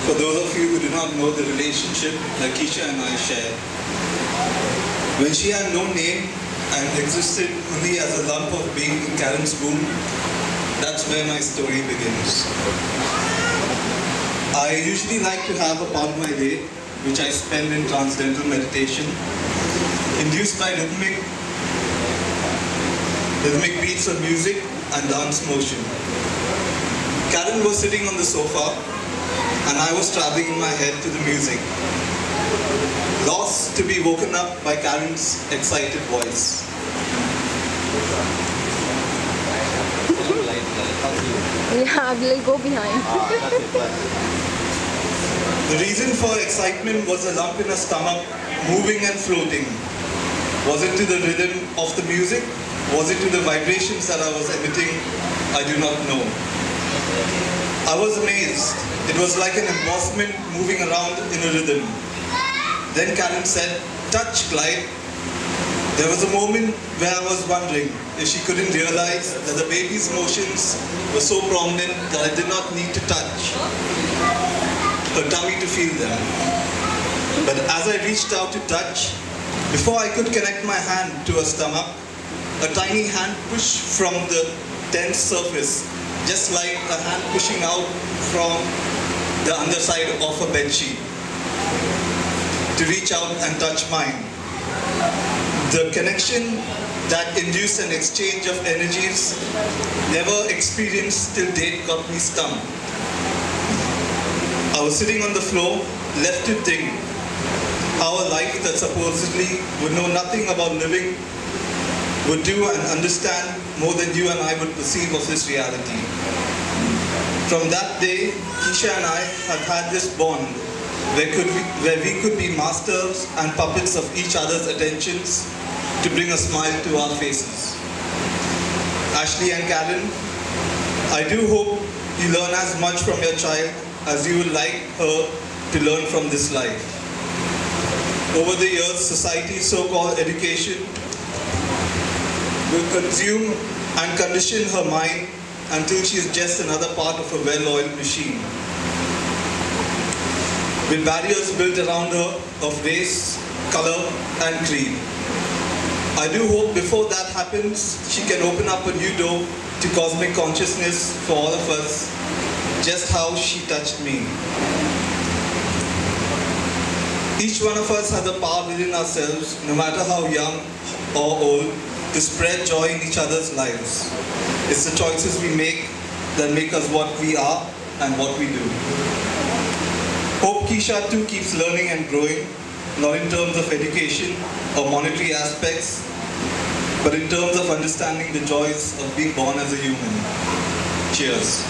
For those of you who do not know the relationship that Keisha and I share, when she had no name and existed only as a lump of being in Karen's womb, that's where my story begins. I usually like to have a part of my day which I spend in transcendental meditation, induced by rhythmic beats of music and dance motion. Karen was sitting on the sofa and I was traveling in my head to the music, lost to be woken up by Karen's excited voice. Yeah, we'll go behind. The reason for excitement was a lump in her stomach, moving and floating. Was it to the rhythm of the music? Was it to the vibrations that I was emitting? I do not know. I was amazed. It was like an embossment moving around in a rhythm. Then Karen said, "Touch, Clyde." There was a moment where I was wondering if she couldn't realize that the baby's motions were so prominent that I did not need to touch her tummy to feel them. But as I reached out to touch, before I could connect my hand to her stomach, a tiny hand pushed from the tense surface, just like a hand pushing out from the underside of a bedsheet, to reach out and touch mine. The connection that induced an exchange of energies never experienced till date got me stunned. I was sitting on the floor, left to think how a life that supposedly would know nothing about living would do and understand more than you and I would perceive of this reality. From that day, Keisha and I have had this bond where we could be masters and puppets of each other's attentions to bring a smile to our faces. Ashley and Karen, I do hope you learn as much from your child as you would like her to learn from this life. Over the years, society's so-called education will consume and condition her mind until she is just another part of a well-oiled machine, with barriers built around her of race, color, and creed. I do hope before that happens, she can open up a new door to cosmic consciousness for all of us, just how she touched me. Each one of us has a power within ourselves, no matter how young or old, to spread joy in each other's lives. It's the choices we make that make us what we are and what we do. Hope Keisha too keeps learning and growing, not in terms of education or monetary aspects, but in terms of understanding the joys of being born as a human. Cheers.